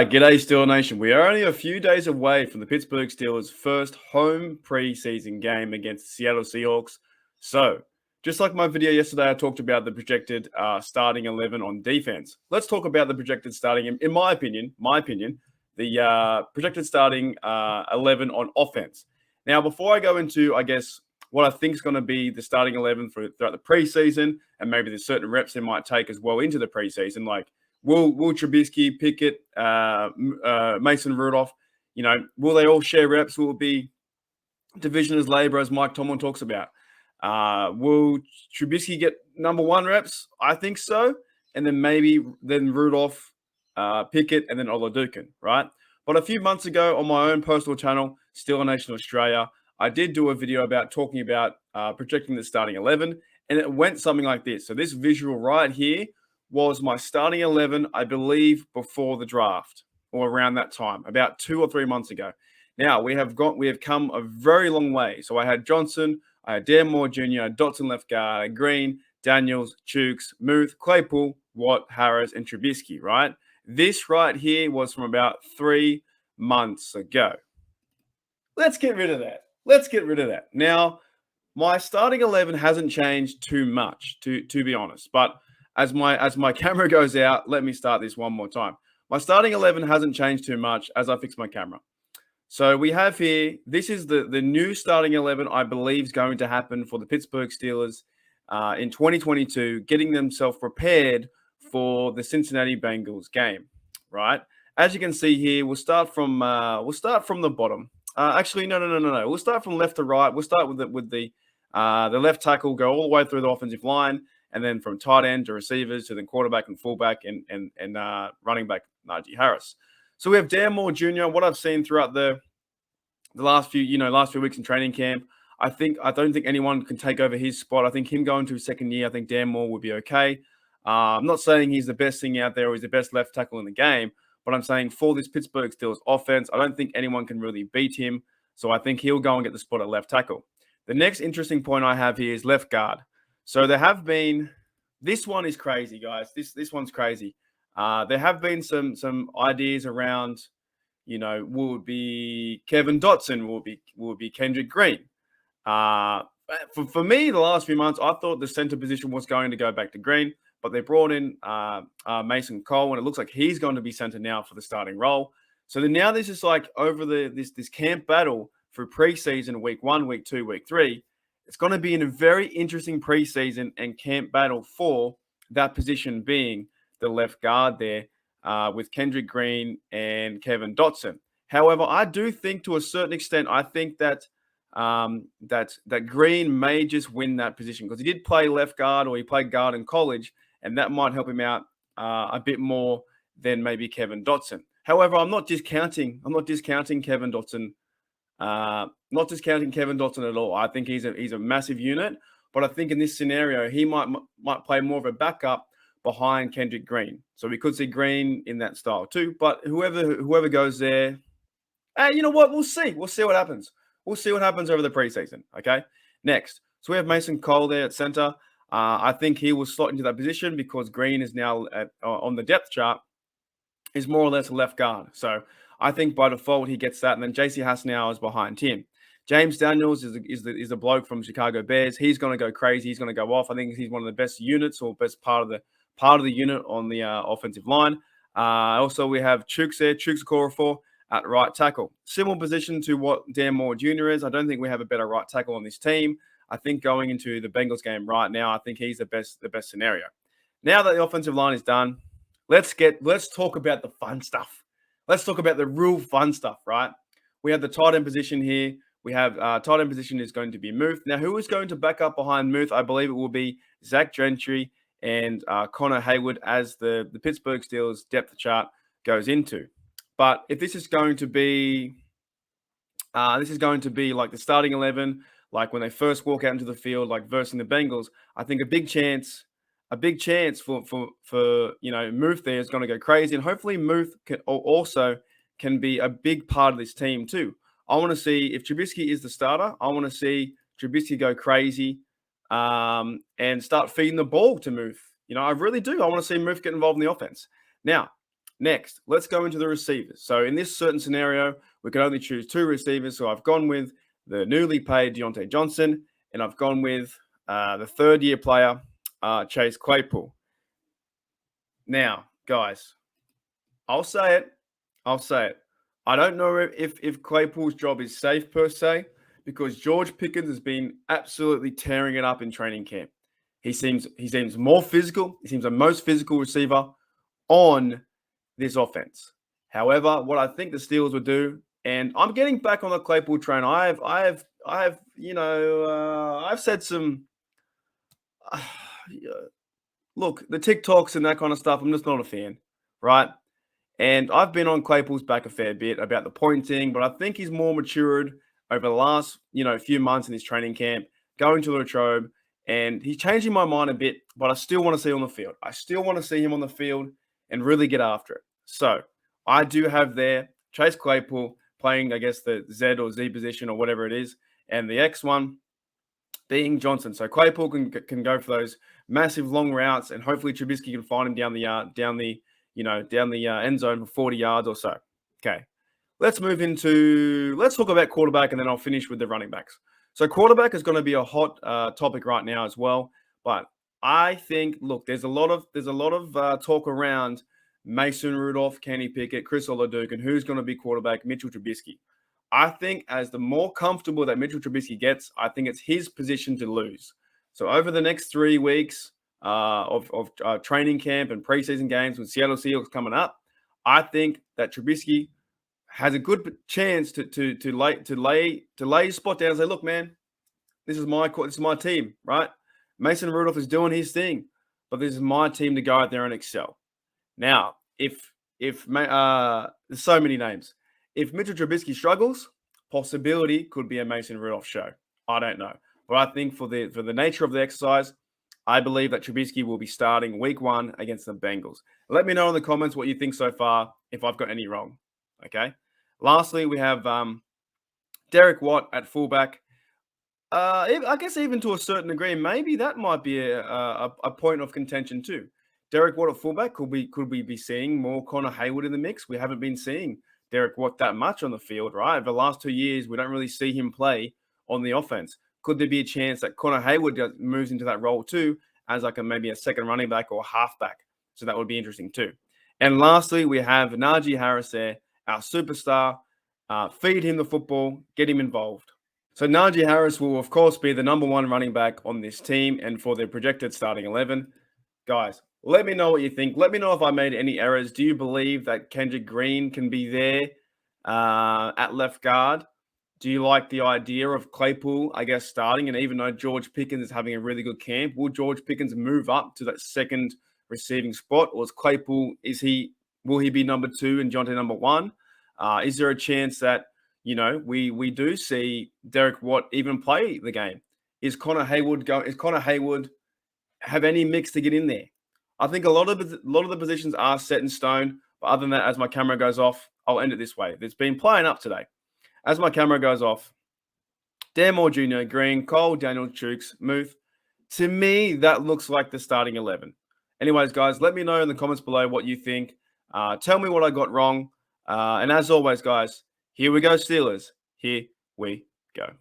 G'day Steeler Nation. We are only a few days away from the Pittsburgh Steelers' first home preseason game against the Seattle Seahawks. So, just like my video yesterday, I talked about the projected starting 11 on defense. Let's talk about the projected starting, in my opinion, the projected starting 11 on offense. Now, before I go into, I guess, what I think is going to be the starting 11 throughout the preseason, and maybe there's certain reps they might take as well into the preseason, like Will Trubisky, Pickett, Mason Rudolph, will they all share reps? Will it be division as labor, as Mike Tomlin talks about? Will Trubisky get number one reps? I think so. And then maybe Rudolph, Pickett, and then Oladukin, right? But a few months ago on my own personal channel, Steeler Nation Australia, I did do a video about talking about projecting the starting 11, and it went something like this. So this visual right here was my starting 11, I believe, before the draft or around that time, about 2 or 3 months ago. Now, we have come a very long way. So I had Johnson, I had Dan Moore Jr., Dotson left guard, Green, Daniels, Chooks, Muth, Claypool, Watt, Harris, and Trubisky, right? This right here was from about 3 months ago. Let's get rid of that. Now, my starting 11 hasn't changed too much, to be honest, but as my camera goes out, let me start this one more time. My starting 11 hasn't changed too much as I fix my camera. So we have here, this is the new starting 11 I believe is going to happen for the Pittsburgh Steelers in 2022, getting themselves prepared for the Cincinnati Bengals game, right? As you can see here, we'll start from the bottom. Actually, no. We'll start from left to right. We'll start with the left tackle, go all the way through the offensive line, and then from tight end to receivers to then quarterback and fullback and running back Najee Harris. So we have Dan Moore Jr. What I've seen throughout the last few weeks in training camp, I don't think anyone can take over his spot. I think him going to his second year, I think Dan Moore would be okay. I'm not saying he's the best thing out there or he's the best left tackle in the game, but I'm saying for this Pittsburgh Steelers offense, I don't think anyone can really beat him. So I think he'll go and get the spot at left tackle. The next interesting point I have here is left guard. So there have been, this one is crazy, guys. This one's crazy. There have been some ideas around, will it be Kevin Dotson? Will it be Kendrick Green? For me, the last few months, I thought the center position was going to go back to Green, but they brought in Mason Cole, and it looks like he's going to be center now for the starting role. So then now this is like over this camp battle for preseason, week 1, week 2, week 3. It's going to be in a very interesting preseason and camp battle for that position being the left guard there with Kendrick Green and Kevin Dotson. However, I do think to a certain extent, I think that that Green may just win that position because he did play left guard or he played guard in college, and that might help him out a bit more than maybe Kevin Dotson. However, I'm not discounting Kevin Dotson. Not discounting Kevin Dotson at all. I think he's a massive unit, but I think in this scenario he might play more of a backup behind Kendrick Green. So we could see Green in that style too. But whoever goes there, you know what? We'll see. We'll see what happens. We'll see what happens over the preseason. Okay. Next, so we have Mason Cole there at center. I think he will slot into that position because Green is now on the depth chart is more or less a left guard. So I think by default he gets that, and then JC Hassenauer is behind him. James Daniels is the bloke from Chicago Bears. He's going to go crazy. He's going to go off. I think he's one of the best units or best part of the unit on the offensive line. Also, we have Chooks there, Chooks Okorafor at right tackle. Similar position to what Dan Moore Jr. is. I don't think we have a better right tackle on this team. I think going into the Bengals game right now, I think he's the best scenario. Now that the offensive line is done, let's talk about the fun stuff. Let's talk about the real fun stuff, right? We have the tight end position here. We have tight end position is going to be Muth. Now, who is going to back up behind Muth? I believe it will be Zach Gentry and Connor Hayward as the Pittsburgh Steelers depth chart goes into. But if this is going to be like the starting 11, like when they first walk out into the field, like versus the Bengals, I think a big chance for Muth there is going to go crazy, and hopefully Muth can be a big part of this team too. I want to see if Trubisky is the starter. I want to see Trubisky go crazy and start feeding the ball to Muth. I really do. I want to see Muth get involved in the offense. Now, Next, let's go into the receivers. So in this certain scenario, we can only choose 2 receivers. So I've gone with the newly paid Deontay Johnson, and I've gone with the third-year player, Chase Claypool. Now, guys, I'll say it. I don't know if Claypool's job is safe per se, because George Pickens has been absolutely tearing it up in training camp. He seems more physical. He seems the most physical receiver on this offense. However, what I think the Steelers would do, and I'm getting back on the Claypool train. I've said some. Look, the TikToks and that kind of stuff, I'm just not a fan, right? And I've been on Claypool's back a fair bit about the pointing, but I think he's more matured over the last, few months in his training camp, going to the Latrobe, and he's changing my mind a bit, but I still want to see him on the field. I still want to see him on the field and really get after it. So I do have there Chase Claypool playing, I guess, the Z or Z position or whatever it is, and the X one being Johnson. So Claypool can go for those massive long routes, and hopefully Trubisky can find him down the end zone for 40 yards or so. Okay, let's talk about quarterback, and then I'll finish with the running backs. So quarterback is going to be a hot topic right now as well. But I think, look, there's a lot of talk around Mason Rudolph, Kenny Pickett, Chris Oladuke, and who's going to be quarterback, Mitchell Trubisky. I think as the more comfortable that Mitchell Trubisky gets, I think it's his position to lose. So over the next 3 weeks of training camp and preseason games with Seattle Seahawks coming up, I think that Trubisky has a good chance to lay his spot down and say, "Look, man, this is my team, right? Mason Rudolph is doing his thing, but this is my team to go out there and excel." Now, if there's so many names. If Mitchell Trubisky struggles, possibility could be a Mason Rudolph show. I don't know. But I think for the nature of the exercise, I believe that Trubisky will be starting week 1 against the Bengals. Let me know in the comments what you think so far, if I've got any wrong. Okay. Lastly, we have Derek Watt at fullback. I guess even to a certain degree, maybe that might be a point of contention too. Derek Watt at fullback, could we be seeing more Connor Hayward in the mix? We haven't been seeing Derek Watt that much on the field, right? Over the last 2 years, we don't really see him play on the offense. Could there be a chance that Connor Hayward moves into that role too, as maybe a second running back or halfback? So that would be interesting too. And lastly, we have Najee Harris there, our superstar. Feed him the football, get him involved. So Najee Harris will, of course, be the number 1 running back on this team and for their projected starting 11. Guys, let me know what you think. Let me know if I made any errors. Do you believe that Kendrick Green can be there at left guard? Do you like the idea of Claypool, I guess, starting? And even though George Pickens is having a really good camp, will George Pickens move up to that second receiving spot? Or is Claypool, will he be number 2 and Deontay number 1? Is there a chance that, we do see Derek Watt even play the game? Is Connor Hayward have any mix to get in there? I think a lot of the positions are set in stone. But other than that, as my camera goes off, I'll end it this way. It's been playing up today. As my camera goes off, Dan Moore Jr., Green, Cole, Daniel, Chooks, Muth. To me, that looks like the starting 11. Anyways, guys, let me know in the comments below what you think. Tell me what I got wrong. And as always, guys, here we go, Steelers. Here we go.